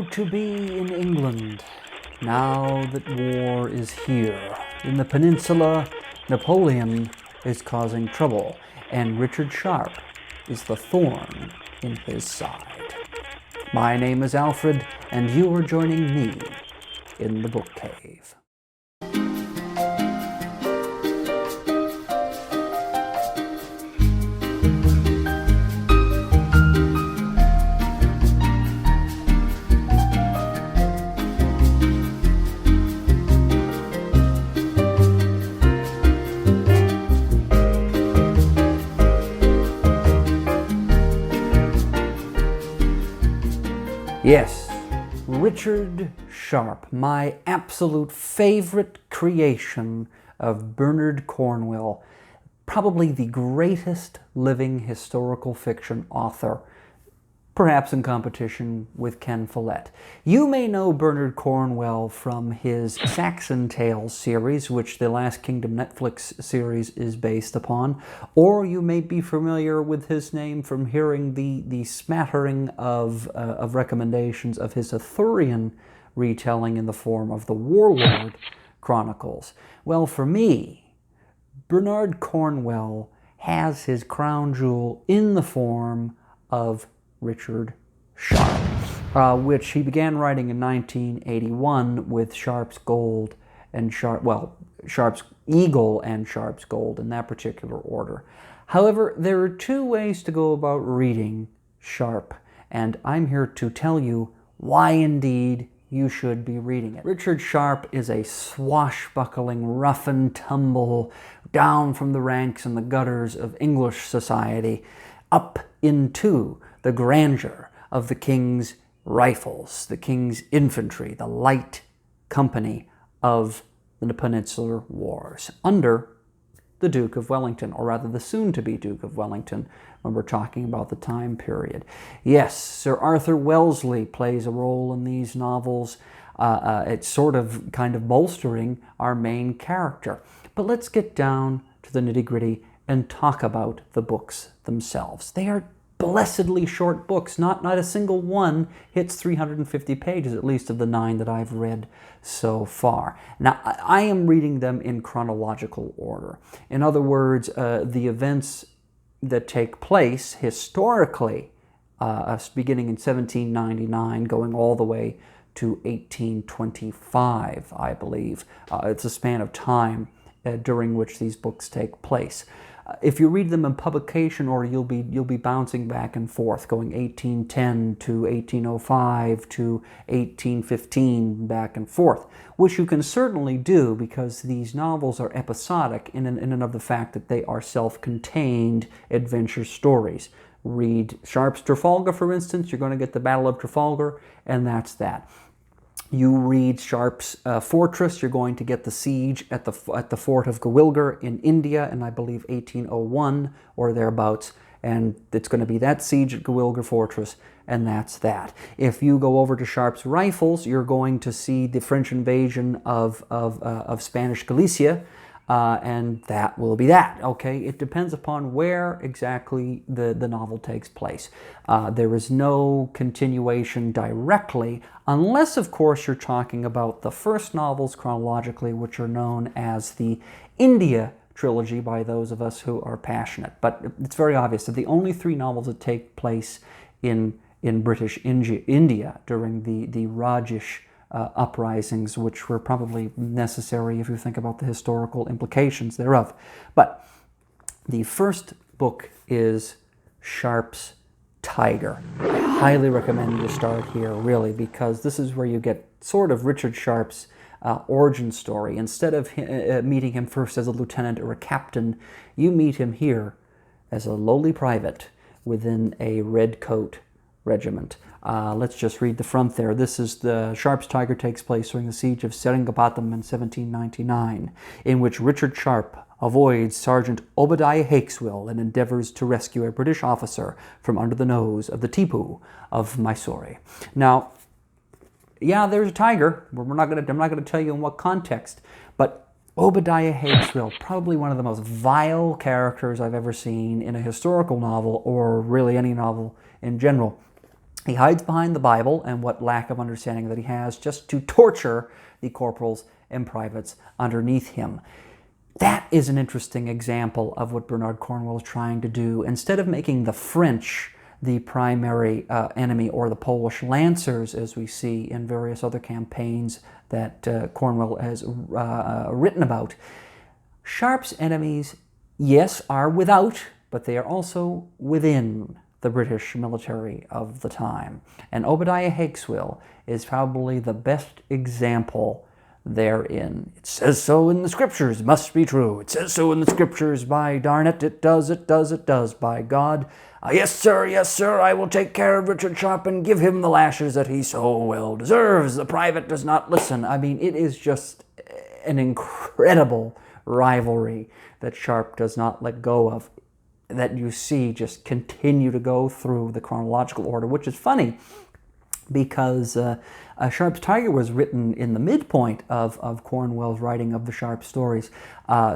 good to be in England, now that war is here. In the peninsula, Napoleon is causing trouble, and Richard Sharpe is the thorn in his side. My name is Alfred, and you are joining me in the book cave. Yes, Richard Sharpe, my absolute favorite creation of Bernard Cornwell, probably the greatest living historical fiction author, perhaps in competition with Ken Follett. You may know Bernard Cornwell from his Saxon Tales series, which the Last Kingdom Netflix series is based upon, or you may be familiar with his name from hearing the smattering of recommendations of his Arthurian retelling in the form of the Warlord Chronicles. Well, for me, Bernard Cornwell has his crown jewel in the form of Richard Sharpe, which he began writing in 1981 with Sharpe's Gold and Sharpe's Eagle and Sharpe's Gold in that particular order. However, there are two ways to go about reading Sharpe, and I'm here to tell you why indeed you should be reading it. Richard Sharpe is a swashbuckling, rough and tumble, down from the ranks and the gutters of English society, up into the grandeur of the King's Rifles, the King's Infantry, the light company of the Peninsular Wars, under the Duke of Wellington, or rather the soon-to-be Duke of Wellington, when we're talking about the time period. Yes, Sir Arthur Wellesley plays a role in these novels. It's sort of kind of bolstering our main character. But let's get down to the nitty-gritty and talk about the books themselves. They are blessedly short books. Not a single one hits 350 pages, at least of the 9 that I've read so far. Now, I am reading them in chronological order. In other words, the events that take place historically, beginning in 1799, going all the way to 1825, I believe. It's a span of time during which these books take place. If you read them in publication order, you'll be bouncing back and forth, going 1810 to 1805 to 1815, back and forth, which you can certainly do because these novels are episodic in and of the fact that they are self-contained adventure stories. Read Sharpe's Trafalgar, for instance, you're going to get the Battle of Trafalgar, and that's that. You read Sharpe's Fortress, you're going to get the siege at the fort of Gewilgar in India in, I believe, 1801 or thereabouts, and it's going to be that siege at Gewilgar Fortress, and that's that. If you go over to Sharpe's Rifles, you're going to see the French invasion of Spanish Galicia, and that will be that, okay? It depends upon where exactly the novel takes place. There is no continuation directly, unless, of course, you're talking about the first novels chronologically, which are known as the India trilogy by those of us who are passionate. But it's very obvious that the only 3 novels that take place in British India during the Rajish uprisings, which were probably necessary if you think about the historical implications thereof. But the first book is Sharpe's Tiger. I highly recommend you start here, really, because this is where you get sort of Richard Sharpe's origin story. Instead of meeting him first as a lieutenant or a captain, you meet him here as a lowly private within a red coat regiment. Let's just read the front there. This is the Sharpe's Tiger takes place during the siege of Seringapatam in 1799, in which Richard Sharpe avoids Sergeant Obadiah Hakeswill and endeavors to rescue a British officer from under the nose of the Tipu of Mysore. Now, yeah, there's a tiger. I'm not going to tell you in what context, but Obadiah Hakeswill, probably one of the most vile characters I've ever seen in a historical novel, or really any novel in general. He hides behind the Bible and what lack of understanding that he has, just to torture the corporals and privates underneath him. That is an interesting example of what Bernard Cornwell is trying to do. Instead of making the French the primary enemy, or the Polish Lancers, as we see in various other campaigns that Cornwell has written about, Sharpe's enemies, yes, are without, but they are also within the British military of the time. And Obadiah Hakeswill is probably the best example therein. It says so in the scriptures, must be true. It says so in the scriptures, by darn it, it does, it does, it does, by God. Yes, sir, I will take care of Richard Sharpe and give him the lashes that he so well deserves. The private does not listen. I mean, it is just an incredible rivalry that Sharpe does not let go of, that you see just continue to go through the chronological order, which is funny because Sharpe's Tiger was written in the midpoint of Cornwell's writing of the Sharpe stories.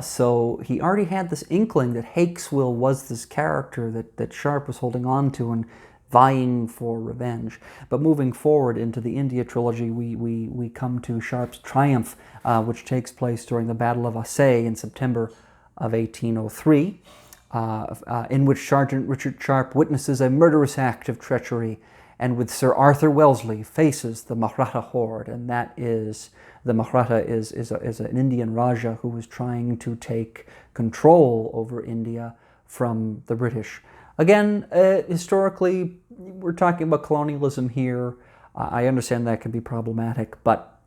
So he already had this inkling that Hakeswill was this character that Sharpe was holding on to and vying for revenge. But moving forward into the India trilogy, we come to Sharpe's triumph, which takes place during the Battle of Assaye in September of 1803. In which Sergeant Richard Sharpe witnesses a murderous act of treachery, and with Sir Arthur Wellesley faces the Maratha horde. And that is, the Maratha is an Indian Raja who was trying to take control over India from the British. Again, historically, we're talking about colonialism here. I understand that can be problematic, but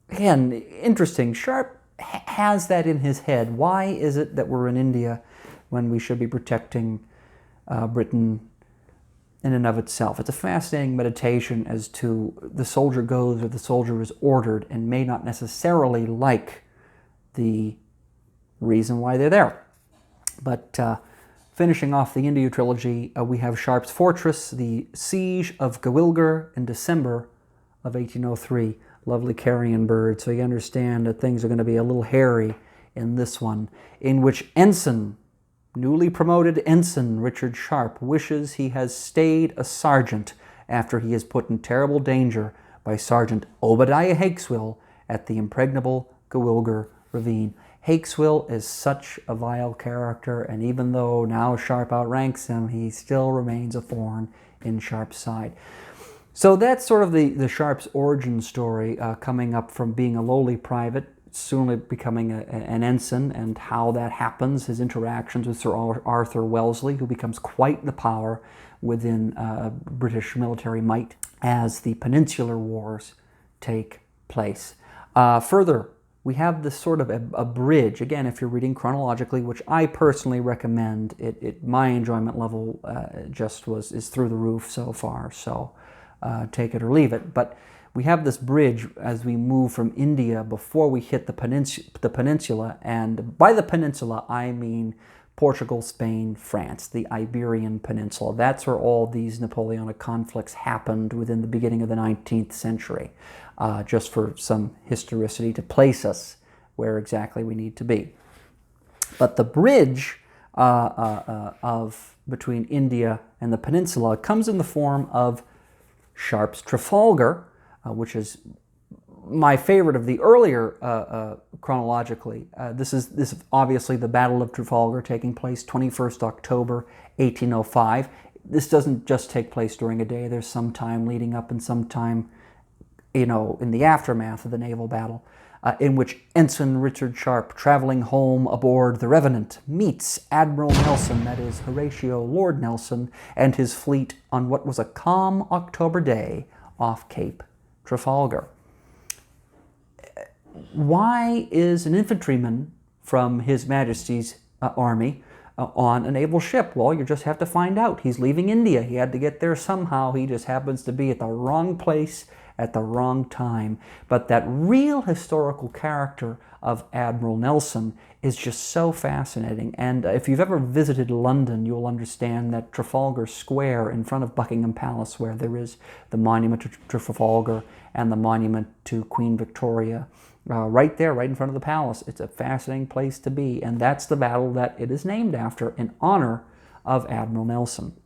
again, interesting. Sharpe has that in his head. Why is it that we're in India when we should be protecting Britain in and of itself? It's a fascinating meditation as to the soldier goes where the soldier is ordered and may not necessarily like the reason why they're there. But finishing off the India trilogy, we have Sharpe's Fortress, the Siege of Gewilgar in December of 1803. Lovely carrion bird, so you understand that things are going to be a little hairy in this one, in which newly promoted Ensign Richard Sharpe wishes he has stayed a sergeant after he is put in terrible danger by Sergeant Obadiah Hakeswill at the impregnable Gewilgar Ravine. Hakeswill is such a vile character, and even though now Sharpe outranks him, he still remains a thorn in Sharpe's side. So that's sort of the Sharpe's origin story, coming up from being a lowly private, soon becoming an ensign, and how that happens, his interactions with Sir Arthur Wellesley, who becomes quite the power within British military might as the Peninsular Wars take place. Further, we have this sort of a bridge, again, if you're reading chronologically, which I personally recommend. My enjoyment level is through the roof so far, so take it or leave it. But we have this bridge as we move from India before we hit the peninsula, and by the peninsula I mean Portugal, Spain, France, the Iberian Peninsula. That's where all these Napoleonic conflicts happened within the beginning of the 19th century, just for some historicity to place us where exactly we need to be. But the bridge between India and the peninsula comes in the form of Sharpe's Trafalgar, which is my favorite of the earlier chronologically. This is obviously the Battle of Trafalgar, taking place 21st October 1805. This doesn't just take place during a day. There's some time leading up and some time, in the aftermath of the naval battle, in which Ensign Richard Sharpe, traveling home aboard the Revenant, meets Admiral Nelson, that is Horatio Lord Nelson, and his fleet on what was a calm October day off Cape Trafalgar. Why is an infantryman from His Majesty's army on a naval ship? Well, you just have to find out. He's leaving India. He had to get there somehow. He just happens to be at the wrong place at the wrong time. But that real historical character of Admiral Nelson is just so fascinating. And if you've ever visited London, you'll understand that Trafalgar Square in front of Buckingham Palace, where there is the monument to Trafalgar and the monument to Queen Victoria, right there, right in front of the palace. It's a fascinating place to be, and that's the battle that it is named after in honor of Admiral Nelson.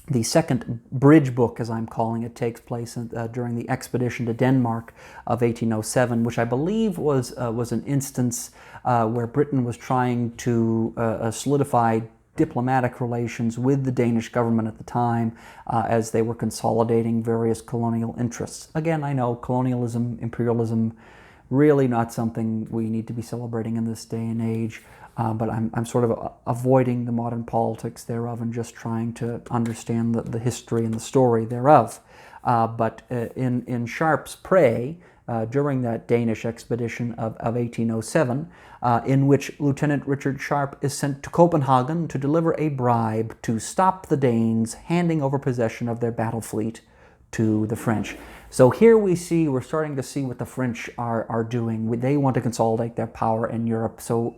The second bridge book, as I'm calling it, takes place during the expedition to Denmark of 1807, which I believe was an instance where Britain was trying to solidify diplomatic relations with the Danish government at the time as they were consolidating various colonial interests. Again, I know colonialism, imperialism, really not something we need to be celebrating in this day and age. But I'm sort of avoiding the modern politics thereof and just trying to understand the history and the story thereof. But in Sharpe's Prey, during that Danish expedition of 1807, in which Lieutenant Richard Sharpe is sent to Copenhagen to deliver a bribe to stop the Danes handing over possession of their battle fleet to the French. So here we're starting to see what the French are doing. They want to consolidate their power in Europe, so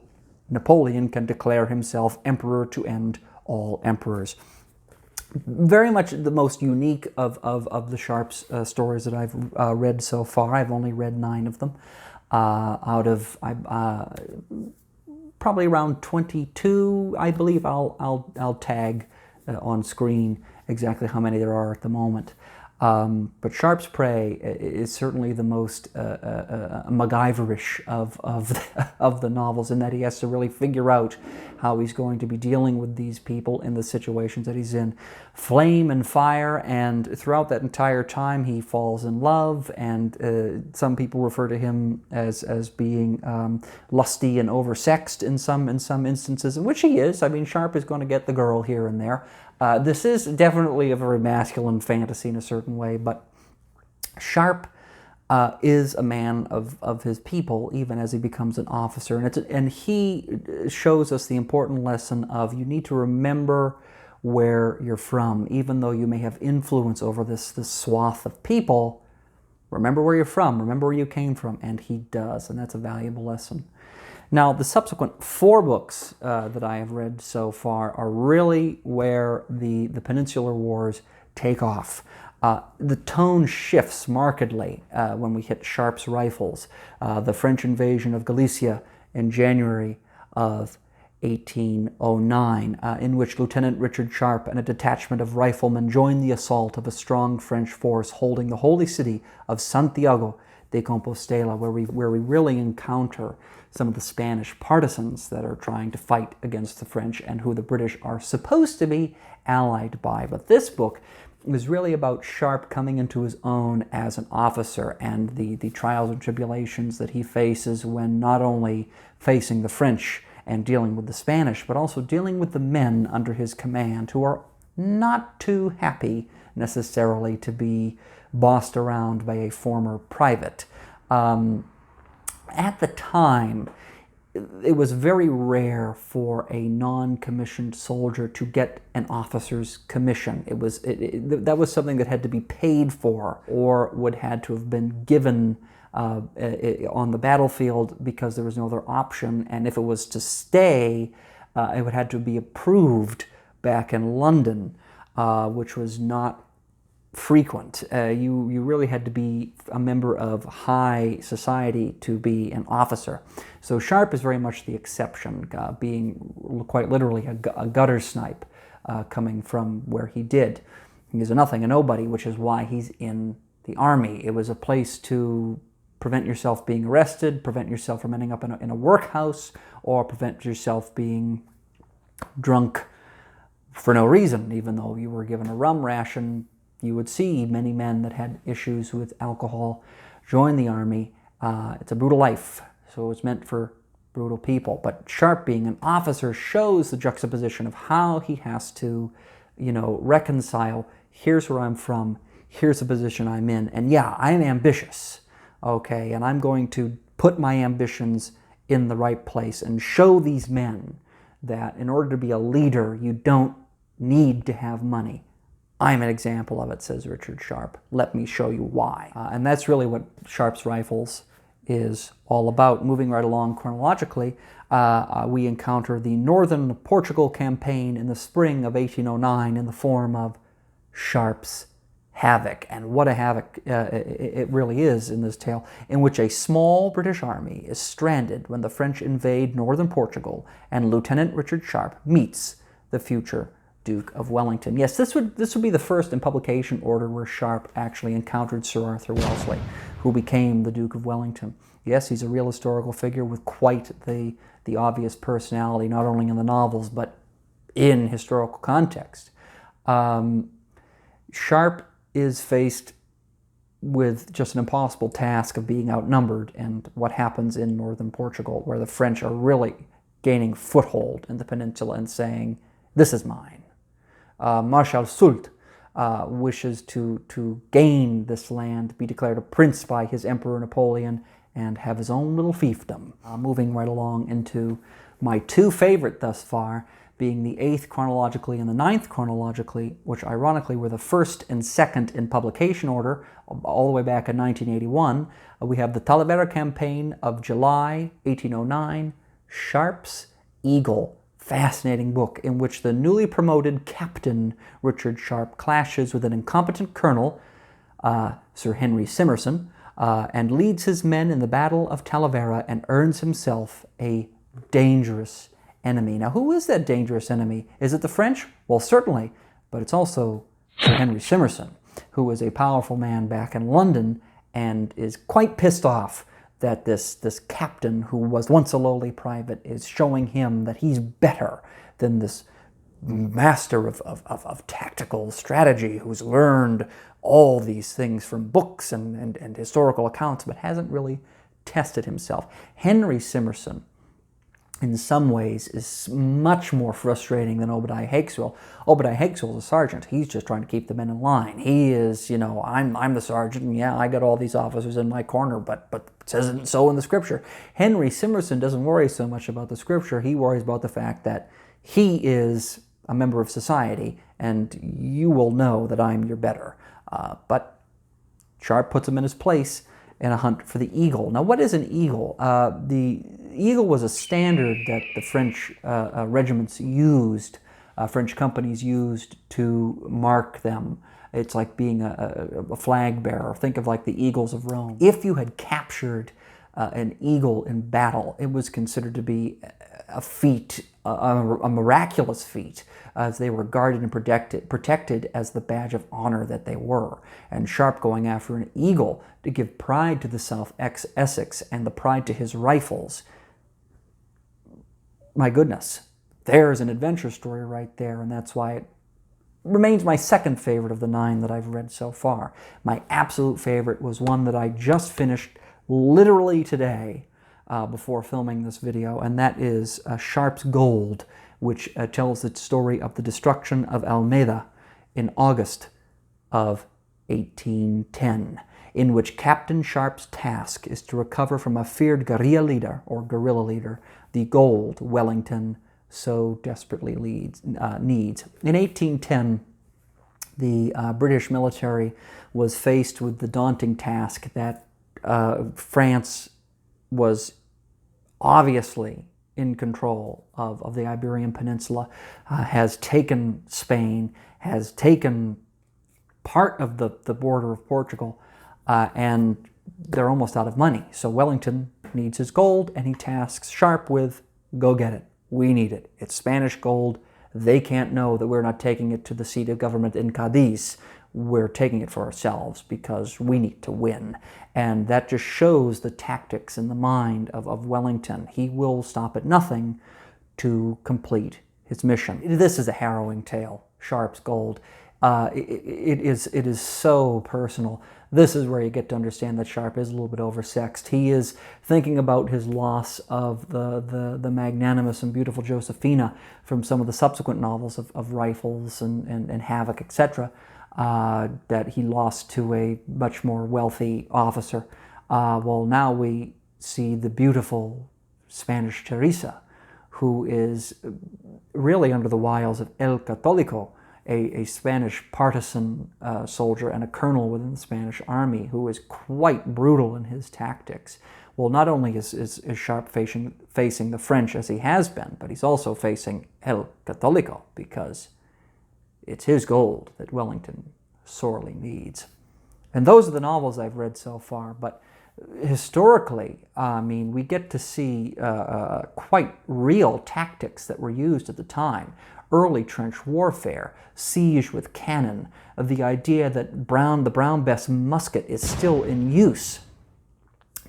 Napoleon can declare himself emperor to end all emperors. Very much the most unique of the Sharpe's stories that I've read so far. I've only read 9 of them out of probably around 22. I believe I'll tag on screen exactly how many there are at the moment. But Sharpe's Prey is certainly the most MacGyverish of the novels, in that he has to really figure out how he's going to be dealing with these people in the situations that he's in. Flame and fire, and throughout that entire time he falls in love, and some people refer to him as being lusty and oversexed in some instances, in which he is. I mean, Sharpe is going to get the girl here and there. This is definitely a very masculine fantasy in a certain way, but Sharpe is a man of his people, even as he becomes an officer. And he shows us the important lesson of you need to remember where you're from. Even though you may have influence over this swath of people, remember where you're from, remember where you came from, and he does, and that's a valuable lesson. Now, the subsequent 4 books that I have read so far are really where the Peninsular Wars take off. The tone shifts markedly when we hit Sharpe's rifles. The French invasion of Galicia in January of 1809, in which Lieutenant Richard Sharpe and a detachment of riflemen joined the assault of a strong French force holding the holy city of Santiago de Compostela, where we really encounter some of the Spanish partisans that are trying to fight against the French and who the British are supposed to be allied by. But this book is really about Sharpe coming into his own as an officer and the trials and tribulations that he faces when not only facing the French and dealing with the Spanish, but also dealing with the men under his command who are not too happy necessarily to be bossed around by a former private. At the time, it was very rare for a non-commissioned soldier to get an officer's commission. That was something that had to be paid for, or would had to have been given on the battlefield because there was no other option. And if it was to stay, it would have to be approved back in London, which was not frequent. You really had to be a member of high society to be an officer. So Sharpe is very much the exception, being quite literally a gutter snipe coming from where he did. He's a nothing, a nobody, which is why he's in the army. It was a place to prevent yourself being arrested, prevent yourself from ending up in a workhouse, or prevent yourself being drunk for no reason. Even though you were given a rum ration, you would see many men that had issues with alcohol join the army. It's a brutal life, so it's meant for brutal people. But Sharpe, being an officer, shows the juxtaposition of how he has to, reconcile, here's where I'm from, here's the position I'm in, and yeah, I'm ambitious, okay, and I'm going to put my ambitions in the right place and show these men that in order to be a leader, you don't need to have money. I'm an example of it, says Richard Sharpe. Let me show you why. And that's really what Sharpe's Rifles is all about. Moving right along chronologically, we encounter the Northern Portugal campaign in the spring of 1809 in the form of Sharpe's Havoc. And what a havoc it really is in this tale, in which a small British army is stranded when the French invade northern Portugal and Lieutenant Richard Sharpe meets the future Duke of Wellington. Yes, this would be the first in publication order where Sharpe actually encountered Sir Arthur Wellesley, who became the Duke of Wellington. Yes, he's a real historical figure with quite the obvious personality, not only in the novels, but in historical context. Sharpe is faced with just an impossible task of being outnumbered, and what happens in northern Portugal, where the French are really gaining foothold in the peninsula and saying, "This is mine." Marshal Soult wishes to gain this land, be declared a prince by his Emperor Napoleon, and have his own little fiefdom. Moving right along into my two favorite thus far, being the 8th chronologically and the 9th chronologically, which ironically were the first and second in publication order, all the way back in 1981. We have the Talavera campaign of July 1809, Sharpe's Eagle. Fascinating book in which the newly promoted Captain Richard Sharpe clashes with an incompetent colonel, Sir Henry Simmerson, and leads his men in the Battle of Talavera and earns himself a dangerous enemy. Now, who is that dangerous enemy? Is it the French? Well, certainly, but it's also Sir Henry Simmerson, who is a powerful man back in London and is quite pissed off that this captain, who was once a lowly private, is showing him that he's better than this master of tactical strategy who's learned all these things from books and historical accounts, but hasn't really tested himself. Henry Simmerson, in some ways, is much more frustrating than Obadiah Hakeswill. Obadiah Hakeswill is a sergeant. He's just trying to keep the men in line. He is, I'm the sergeant, and yeah, I got all these officers in my corner, but it says so in the scripture. Henry Simmerson doesn't worry so much about the scripture. He worries about the fact that he is a member of society, and you will know that I'm your better. But Sharpe puts him in his place in a hunt for the eagle. Now, what is an eagle? The eagle was a standard that the French regiments used, French companies used to mark them. It's like being a flag bearer. Think of like the eagles of Rome. If you had captured an eagle in battle, it was considered to be a feat, a miraculous feat, as they were guarded and protected as the badge of honor that they were. And Sharpe going after an eagle to give pride to the South Essex and the pride to his rifles. My goodness, there's an adventure story right there, and that's why it remains my second favorite of the 9 that I've read so far. My absolute favorite was one that I just finished literally today before filming this video, and that is Sharpe's Gold, which tells the story of the destruction of Almeida in August of 1810, in which Captain Sharpe's task is to recover from a feared guerrilla leader the gold Wellington so desperately needs. In 1810, the British military was faced with the daunting task that France was obviously in control of the Iberian Peninsula, has taken Spain, has taken part of the border of Portugal, and they're almost out of money. So Wellington needs his gold, and he tasks Sharpe with, go get it. We need it. It's Spanish gold. They can't know that we're not taking it to the seat of government in Cadiz. We're taking it for ourselves because we need to win. And that just shows the tactics in the mind of Wellington. He will stop at nothing to complete his mission. This is a harrowing tale, Sharpe's Gold. It is so personal. This is where you get to understand that Sharpe is a little bit oversexed. He is thinking about his loss of the magnanimous and beautiful Josephina from some of the subsequent novels of Rifles and Havoc, etc., that he lost to a much more wealthy officer. Well, now we see the beautiful Spanish Teresa, who is really under the wiles of El Católico, a Spanish partisan soldier and a colonel within the Spanish army who is quite brutal in his tactics. Well, not only is Sharpe facing the French as he has been, but he's also facing El Católico, because it's his gold that Wellington sorely needs. And those are the novels I've read so far, but historically, I mean, we get to see quite real tactics that were used at the time. Early trench warfare, siege with cannon, the idea that the Brown Bess musket is still in use.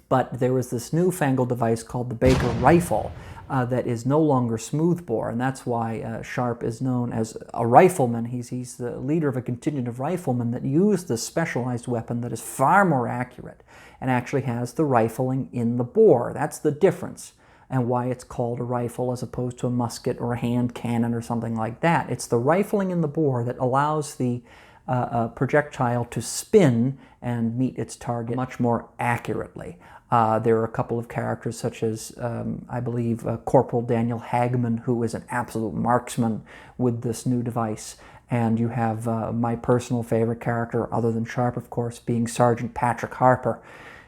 But there was this newfangled device called the Baker rifle that is no longer smoothbore, and that's why Sharpe is known as a rifleman. He's the leader of a contingent of riflemen that use this specialized weapon that is far more accurate and actually has the rifling in the bore. That's the difference, and why it's called a rifle as opposed to a musket or a hand cannon or something like that. It's the rifling in the bore that allows the projectile to spin and meet its target much more accurately. There are a couple of characters such as, I believe, Corporal Daniel Hagman, who is an absolute marksman with this new device. And you have my personal favorite character, other than Sharpe, of course, being Sergeant Patrick Harper,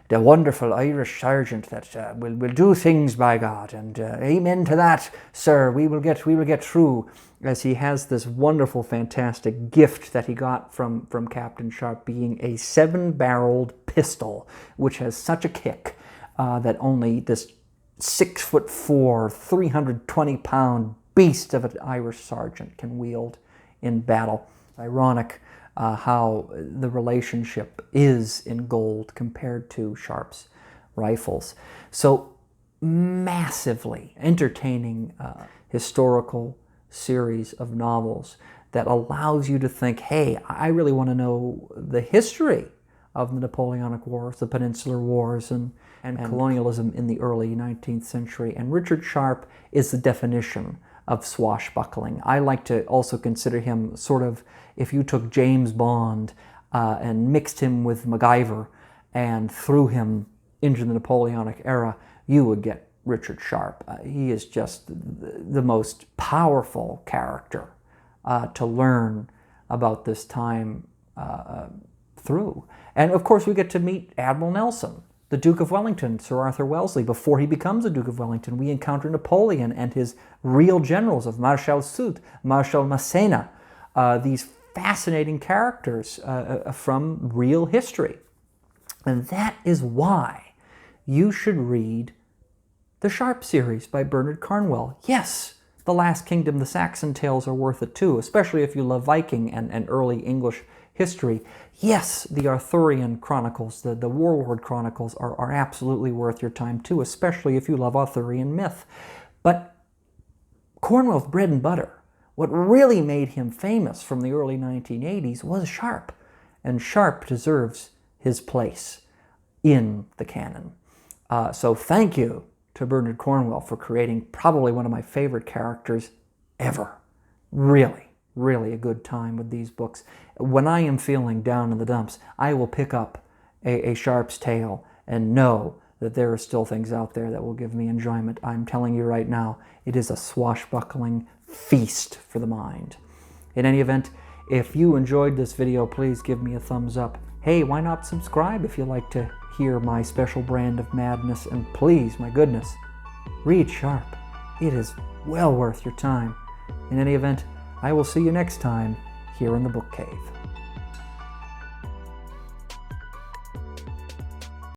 the wonderful Irish sergeant that will do things, by God, and amen to that, sir. We will get through. As he has this wonderful, fantastic gift that he got from Captain Sharpe, being a 7-barreled pistol, which has such a kick that only this 6'4", 320-pound beast of an Irish sergeant can wield in battle. Ironic how the relationship is in gold compared to Sharpe's rifles. So massively entertaining historical series of novels that allows you to think, hey, I really want to know the history of the Napoleonic Wars, the Peninsular Wars, and colonialism in the early 19th century. And Richard Sharpe is the definition of swashbuckling. I like to also consider him sort of, if you took James Bond and mixed him with MacGyver and threw him into the Napoleonic era, you would get Richard Sharpe. He is just the most powerful character to learn about this time through. And of course we get to meet Admiral Nelson, the Duke of Wellington, Sir Arthur Wellesley. Before he becomes the Duke of Wellington, we encounter Napoleon and his real generals of Marshal Soult, Marshal Massena, these fascinating characters from real history. And that is why you should read the Sharpe series by Bernard Cornwell. Yes, The Last Kingdom, the Saxon tales are worth it too, especially if you love Viking and early English history. Yes, the Arthurian chronicles, the Warlord chronicles are absolutely worth your time too, especially if you love Arthurian myth. But Cornwell's bread and butter, what really made him famous from the early 1980s was Sharpe, and Sharpe deserves his place in the canon. So thank you to Bernard Cornwell for creating probably one of my favorite characters ever. Really, really a good time with these books. When I am feeling down in the dumps, I will pick up a Sharpe's tale and know that there are still things out there that will give me enjoyment. I'm telling you right now, it is a swashbuckling feast for the mind. In any event, if you enjoyed this video, please give me a thumbs up. Hey, why not subscribe if you like to hear my special brand of madness? And please, my goodness, read Sharpe. It is well worth your time. In any event, I will see you next time here in the Book Cave.